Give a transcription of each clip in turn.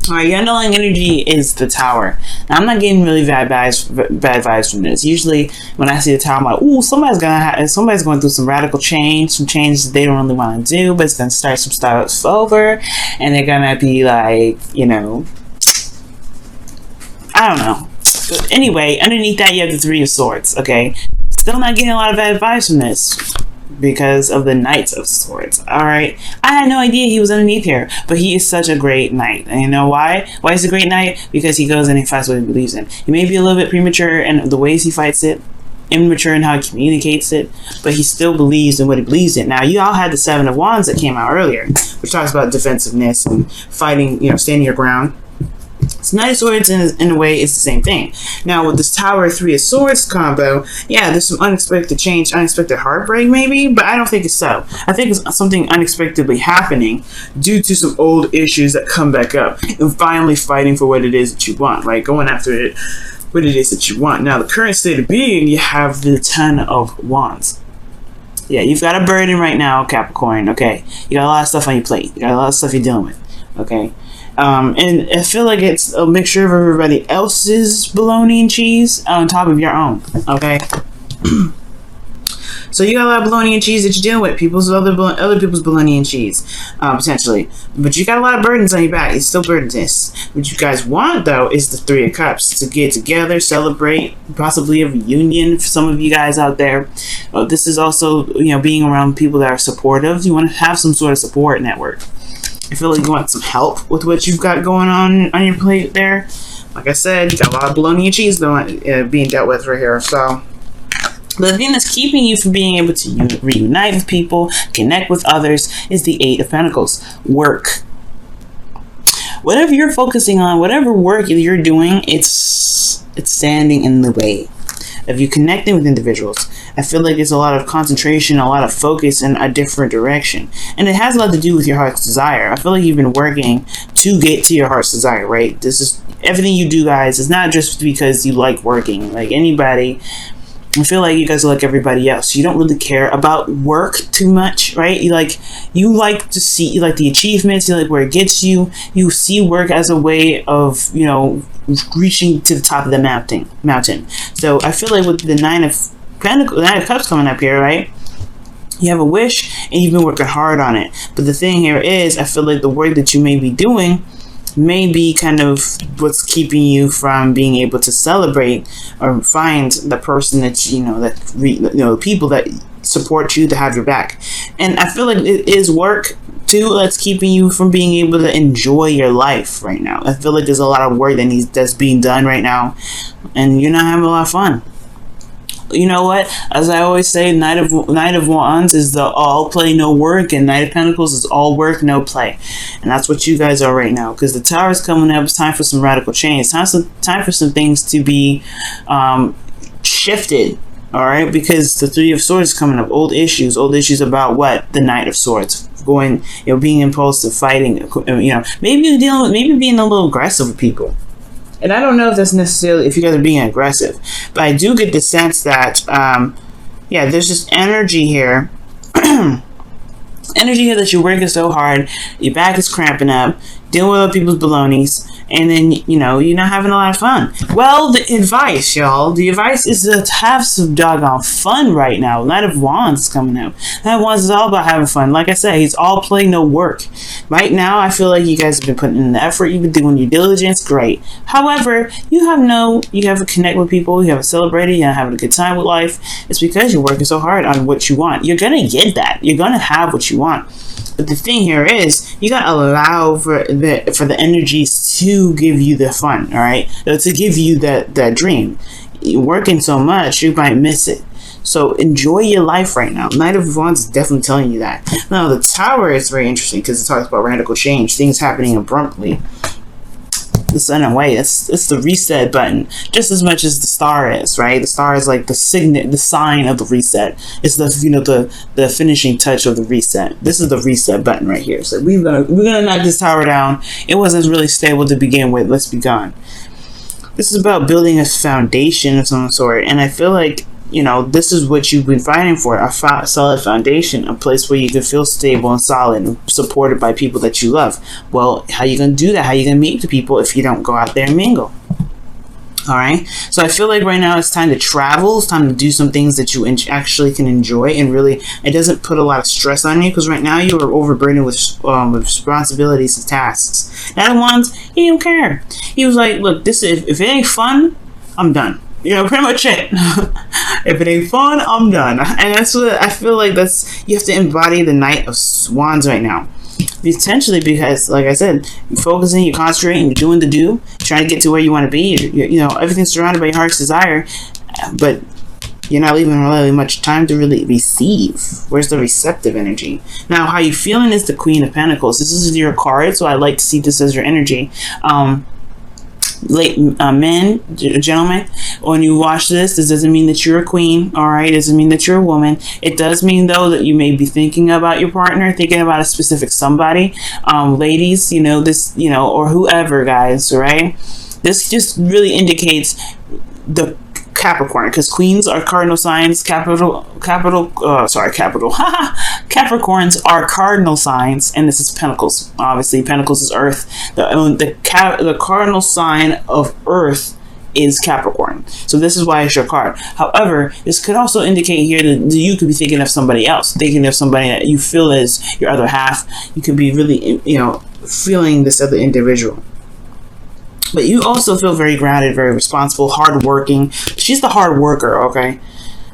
All right, your underlying energy is the Tower. Now, I'm not getting really bad vibes from this. Usually, when I see the Tower, I'm like, "Ooh, somebody's going through some radical change, some changes they don't really want to do, but it's gonna start some stuff over, and they're gonna be like, you know, I don't know." But anyway, underneath that, you have the Three of Swords. Okay, still not getting a lot of bad vibes from this, because of the Knight of Swords. Alright, I had no idea he was underneath here, but he is such a great knight. And you know why? Why is he a great knight? Because he goes and he fights what he believes in. He may be a little bit premature in the ways he fights it, immature in how he communicates it, but he still believes in what he believes in. Now, you all had the Seven of Wands that came out earlier, which talks about defensiveness and fighting, you know, standing your ground. So Knight of Swords, in a way, is the same thing. Now, with this Tower Three of Swords combo, yeah, there's some unexpected change, unexpected heartbreak, maybe, but I don't think it's so. I think it's something unexpectedly happening due to some old issues that come back up and finally fighting for what it is that you want, right? Going after it, what it is that you want. Now, the current state of being, you have the Ten of Wands. Yeah, you've got a burden right now, Capricorn, okay? You got a lot of stuff on your plate. You got a lot of stuff you're dealing with, okay? And I feel like it's a mixture of everybody else's bologna and cheese on top of your own, okay? So you got a lot of bologna and cheese that you're dealing with, other people's bologna and cheese, potentially. But you got a lot of burdens on your back. It's still burdens. What you guys want, though, is the Three of Cups, to get together, celebrate, possibly a reunion for some of you guys out there. This is also, you know, being around people that are supportive. You want to have some sort of support network. I feel like you want some help with what you've got going on your plate there. Like I said, you got a lot of bologna and cheese being dealt with right here. So, but the thing that's keeping you from being able to reunite with people, connect with others, is the Eight of Pentacles. Work. Whatever you're focusing on, whatever work you're doing, it's standing in the way of you connecting with individuals. I feel like it's a lot of concentration, a lot of focus in a different direction. And it has a lot to do with your heart's desire. I feel like you've been working to get to your heart's desire, right? This is everything you do, guys. It's not just because you like working. Like anybody, I feel like you guys are like everybody else. You don't really care about work too much, right? You like to see, you like the achievements, you like where it gets you. You see work as a way of, you know, reaching to the top of the mountain. So I feel like with the Nine of Cups coming up here, right? You have a wish and you've been working hard on it. But the thing here is, I feel like the work that you may be doing may be kind of what's keeping you from being able to celebrate or find the person that people that support you, to have your back. And I feel like it is work too that's keeping you from being able to enjoy your life right now. I feel like there's a lot of work that's being done right now, and you're not having a lot of fun. You know what? As I always say, Knight of Wands is the all play, no work, and Knight of Pentacles is all work, no play. And that's what you guys are right now, because the Tower is coming up. It's time for some radical change. Time for some things to be shifted. All right, because the Three of Swords is coming up. Old issues about what? The Knight of Swords. Going, you know, being impulsive, fighting, you know, maybe being a little aggressive with people. And I don't know if that's necessarily if you guys are being aggressive, but I do get the sense that, yeah, there's just energy here. Energy here that you're working so hard, your back is cramping up, dealing with other people's balonies, and then, you know, you're not having a lot of fun. Well, the advice, y'all, the advice is to have some doggone fun right now. Knight of Wands is coming out. Knight of Wands is all about having fun. Like I said, he's all play, no work. Right now, I feel like you guys have been putting in the effort, you've been doing your diligence, great. However, you have to connect with people, you haven't celebrated, you're not having a good time with life. It's because you're working so hard on what you want. You're gonna get that. You're gonna have what you want. But the thing here is, you gotta allow for the energies to give you the fun, all right? To give you that dream. You're working so much, you might miss it. So enjoy your life right now. Knight of Wands is definitely telling you that. Now, the Tower is very interesting because it talks about radical change, things happening abruptly. The Sun away. It's the reset button, just as much as the Star is, right? The Star is like the sign of the reset. It's the finishing touch of the reset. This is the reset button right here. So we're gonna knock this tower down. It wasn't really stable to begin with. Let's be gone. This is about building a foundation of some sort, and I feel like this is what you've been fighting for, a solid foundation, a place where you can feel stable and solid and supported by people that you love. Well, how you going to do that? How you going to meet the people if you don't go out there and mingle? All right. So I feel like right now it's time to travel. It's time to do some things that you actually can enjoy, and really, it doesn't put a lot of stress on you, because right now you are overburdened with responsibilities and tasks. That one's, he didn't care. He was like, look, if it ain't fun, I'm done. Pretty much it. If it ain't fun, I'm done. And that's what I feel like. You have to embody the Knight of Wands right now. Potentially, because, like I said, you're focusing, you're concentrating, you're doing the do, trying to get to where you want to be. Everything's surrounded by your heart's desire, but you're not leaving really much time to really receive. Where's the receptive energy? Now, how you feeling is the Queen of Pentacles. This is your card, so I like to see this as your energy. Men, gentlemen, when you watch this doesn't mean that you're a queen, all right? It doesn't mean that you're a woman. It does mean, though, that you may be thinking about your partner, thinking about a specific somebody. Ladies, this, or whoever, guys, right? This just really indicates the Capricorn, because queens are cardinal signs. Capricorns are cardinal signs, and this is Pentacles. Obviously, Pentacles is Earth. The cardinal sign of Earth is Capricorn. So this is why it's your card. However, this could also indicate here that you could be thinking of somebody else, thinking of somebody that you feel is your other half. You could be really, feeling this other individual. But you also feel very grounded, very responsible, hardworking. She's the hard worker, okay?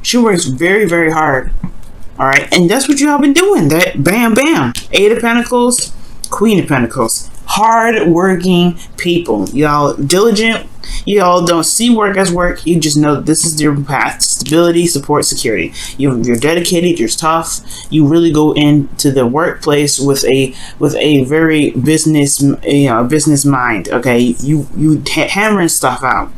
She works very, very hard, all right? And that's what y'all been doing. That bam, bam. Eight of Pentacles, Queen of Pentacles. Hard-working people. Y'all diligent. Y'all don't see work as work. You just know this is your path. Stability, support, security. You're dedicated. You're tough. You really go into the workplace with a very business mind. Okay, you hammering stuff out.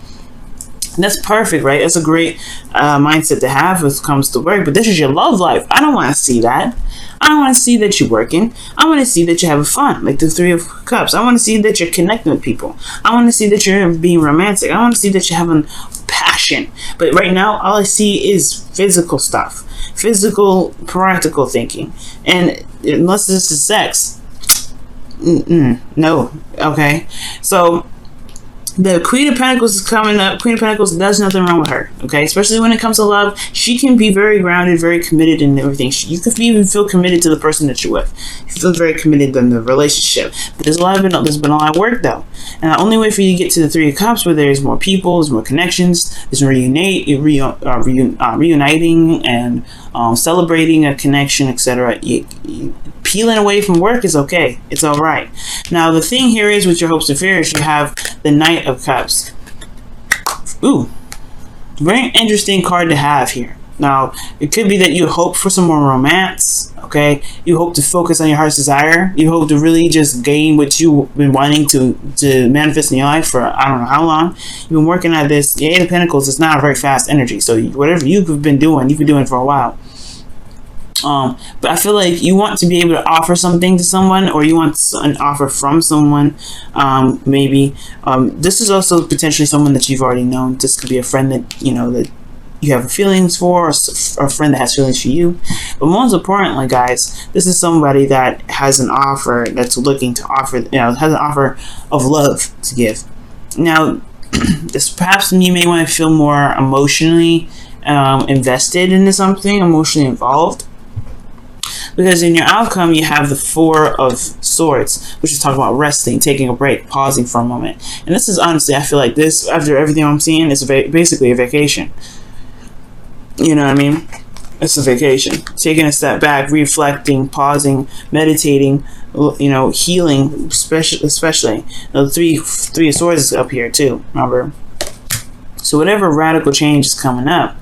And that's perfect, right? That's a great mindset to have when it comes to work. But this is your love life. I don't want to see that. I don't want to see that you're working. I want to see that you're having fun, like the Three of Cups. I want to see that you're connecting with people. I want to see that you're being romantic. I want to see that you're having passion. But right now, all I see is physical stuff. Physical, practical thinking. And unless this is sex, no. Okay? So the Queen of Pentacles is coming up. Queen of Pentacles, there's nothing wrong with her, okay? Especially when it comes to love. She can be very grounded, very committed in everything. You could even feel committed to the person that you're with. You feel very committed in the relationship. But there's been a lot of work, though. And the only way for you to get to the Three of Cups, where there's more people, there's more connections, there's reuniting and celebrating a connection, etc. Peeling away from work is okay. It's all right. Now, the thing here is, with your hopes and fears, you have the Knight of Cups. Ooh, very interesting card to have here. Now, it could be that you hope for some more romance, okay? You hope to focus on your heart's desire. You hope to really just gain what you've been wanting to manifest in your life for I don't know how long. You've been working at this. The Eight of Pentacles is not a very fast energy. So whatever you've been doing, you've been doing it for a while. But I feel like you want to be able to offer something to someone, or you want an offer from someone. Maybe this is also potentially someone that you've already known. This could be a friend that that you have feelings for, or a friend that has feelings for you. But most importantly, guys, this is somebody that has an offer, that's looking to offer, has an offer of love to give. Now, this perhaps you may want to feel more emotionally invested into something, emotionally involved. Because in your outcome, you have the Four of Swords, which is talking about resting, taking a break, pausing for a moment. And this is honestly, I feel like this, after everything I'm seeing, is basically a vacation. You know what I mean? It's a vacation. Taking a step back, reflecting, pausing, meditating, healing, especially. The three of Swords is up here too, remember? So whatever radical change is coming up,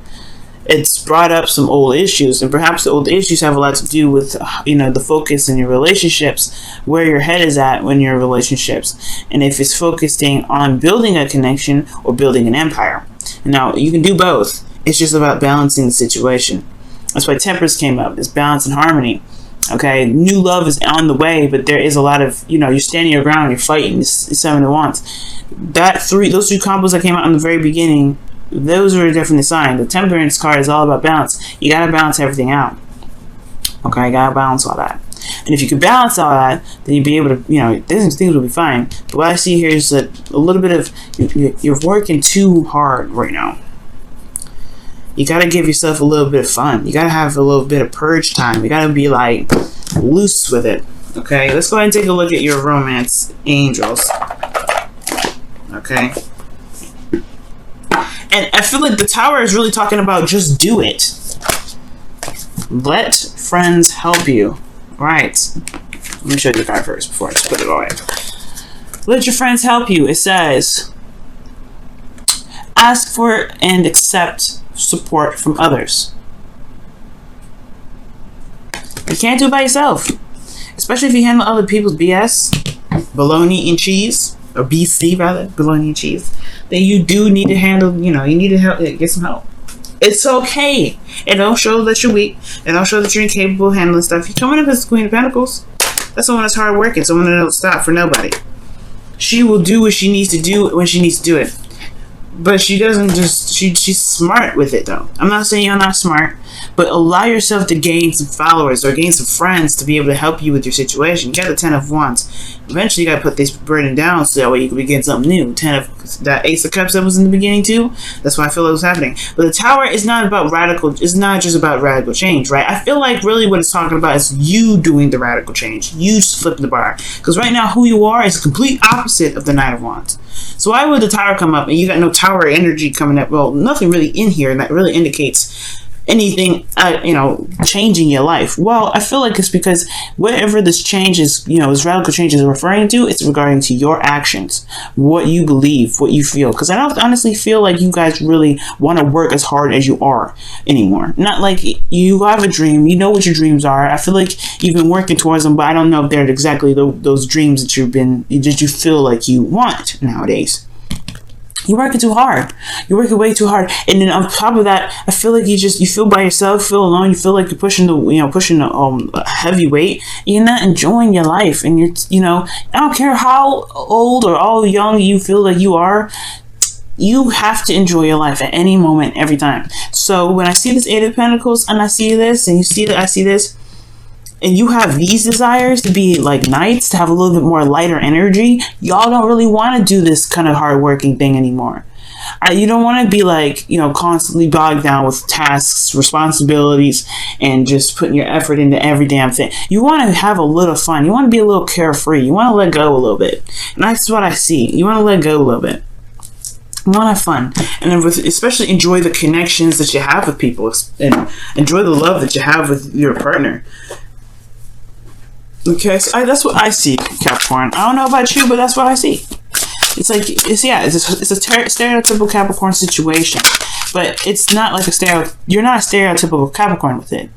it's brought up some old issues, and perhaps the old issues have a lot to do with the focus in your relationships, where your head is at when you're in relationships, and if it's focusing on building a connection or building an empire. Now, you can do both. It's just about balancing the situation. That's why Temperance came up. It's balance and harmony. Okay, new love is on the way, but there is a lot of, you're standing your ground, you're fighting. It's Seven of Wands. Those two combos that came out in the very beginning those are definitely a sign. The Temperance card is all about balance. You gotta balance everything out. Okay, you gotta balance all that. And if you can balance all that, then you'll be able to, things will be fine. But what I see here is that a little bit of, you're working too hard right now. You gotta give yourself a little bit of fun. You gotta have a little bit of purge time. You gotta be like loose with it. Okay, let's go ahead and take a look at your romance angels. Okay. And I feel like the Tower is really talking about just do it. Let friends help you. Right. Let me show you the card first before I just put it away. Let your friends help you. It says, ask for and accept support from others. You can't do it by yourself. Especially if you handle other people's BS, bologna and cheese, or BC rather, bologna and cheese. Then you do need to handle, you need to help, get some help. It's okay. It don't show that you're weak. It don't show that you're incapable of handling stuff. You're coming up as the Queen of Pentacles. That's someone that's hard working. Someone that don't stop for nobody. She will do what she needs to do when she needs to do it. But she doesn't just, she's smart with it though. I'm not saying you're not smart, but allow yourself to gain some followers or gain some friends to be able to help you with your situation. You got the 10 of Wands. Eventually you got to put this burden down so that way you can begin something new. That Ace of Cups that was in the beginning too. That's why I feel it was happening. But the Tower is not about radical, it's not just about radical change, right? I feel like really what it's talking about is you doing the radical change. You just flipping the bar. Because right now who you are is the complete opposite of the Knight of Wands. So why would the Tower come up and you got no Tower energy coming up? Well, nothing really in here that really indicates anything, changing your life. Well, I feel like it's because whatever this change is, this radical change is referring to, it's regarding to your actions, what you believe, what you feel. Because I don't honestly feel like you guys really want to work as hard as you are anymore. Not like you have a dream, you know what your dreams are. I feel like you've been working towards them, but I don't know if they're exactly those dreams that you feel like you want nowadays. You're working too hard. You're working way too hard. And then on top of that, I feel like you feel by yourself, feel alone. You feel like you're pushing the heavy weight. You're not enjoying your life. And I don't care how old or how young you feel like you are. You have to enjoy your life at any moment, every time. So when I see this Eight of Pentacles and I see this and you see that I see this, and you have these desires to be like knights, to have a little bit more lighter energy, y'all don't really want to do this kind of hard-working thing anymore. You don't want to be like, constantly bogged down with tasks, responsibilities, and just putting your effort into every damn thing. You want to have a little fun. You want to be a little carefree. You want to let go a little bit. And that's what I see. You want to let go a little bit. You want to have fun. And then especially enjoy the connections that you have with people. And enjoy the love that you have with your partner. Okay, so that's what I see, Capricorn. I don't know about you, but that's what I see. It's like, it's a stereotypical Capricorn situation, but it's not like you're not a stereotypical Capricorn with it.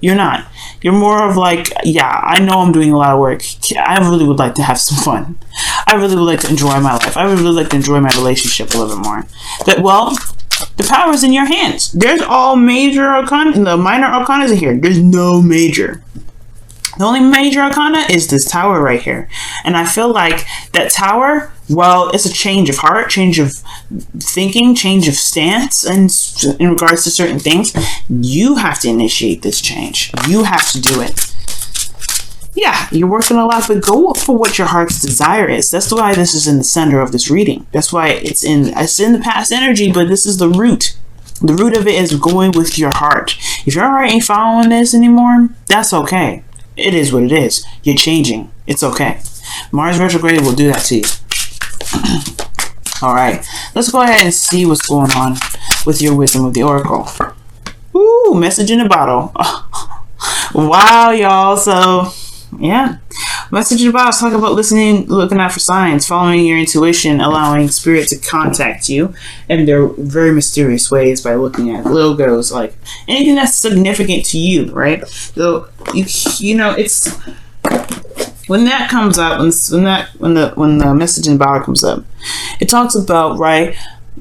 You're not. You're more of like, yeah, I know I'm doing a lot of work. I really would like to have some fun. I really would like to enjoy my life. I would really like to enjoy my relationship a little bit more. The power is in your hands. There's all major arcana, and the minor arcana is in here. There's no major. The only major arcana is this Tower right here. And I feel like that Tower, well, it's a change of heart, change of thinking, change of stance, and in regards to certain things, you have to initiate this change. You have to do it. Yeah, you're working a lot, but go for what your heart's desire is. That's why this is in the center of this reading. That's why it's in the past energy, but this is the root. The root of it is going with your heart. If your heart ain't following this anymore, that's okay. It is what it is. You're changing. It's okay. Mars retrograde will do that to you. Alright. Let's go ahead and see what's going on with your wisdom of the oracle. Ooh, message in a bottle. Wow, y'all. So, yeah. Message in a bottle is talking about listening, looking out for signs, following your intuition, allowing spirit to contact you in their very mysterious ways by looking at logos, like anything that's significant to you, right? So it's when that comes up, when the message in the bottle comes up, it talks about, right,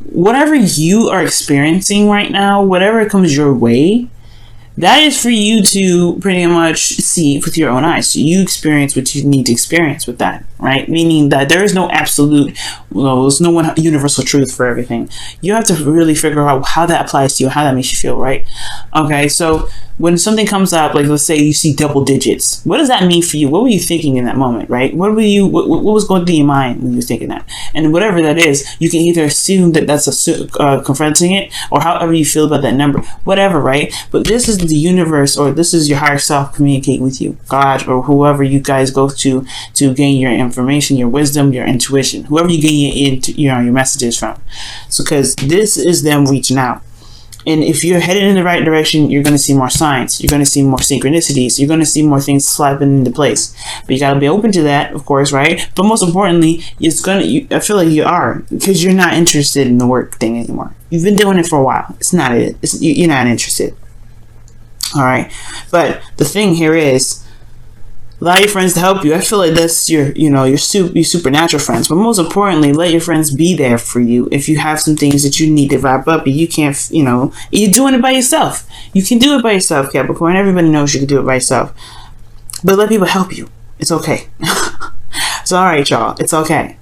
whatever you are experiencing right now, whatever comes your way, that is for you to pretty much see with your own eyes. So you experience what you need to experience with that. right? Meaning that there is no absolute, well, there's no one universal truth for everything. You have to really figure out how that applies to you, how that makes you feel, right? Okay, so when something comes up, like let's say you see double digits, what does that mean for you? What were you thinking in that moment, right? What was going through your mind when you were thinking that? And whatever that is, you can either assume that that's confronting it, or however you feel about that number, whatever, right? But this is the universe, or this is your higher self communicating with you, God, or whoever you guys go to gain your information, your wisdom, your intuition, whoever you gain your messages from. So, because this is them reaching out. And if you're headed in the right direction, you're going to see more signs. You're going to see more synchronicities. You're going to see more things slapping into place. But you got to be open to that, of course, right? But most importantly, I feel like you are, because you're not interested in the work thing anymore. You've been doing it for a while. It's not it. You're not interested. All right. But the thing here is, allow your friends to help you. I feel like that's your supernatural friends. But most importantly, let your friends be there for you if you have some things that you need to wrap up and you can't, you're doing it by yourself. You can do it by yourself, Capricorn. Everybody knows you can do it by yourself. But let people help you. It's okay. It's all right, y'all. It's okay.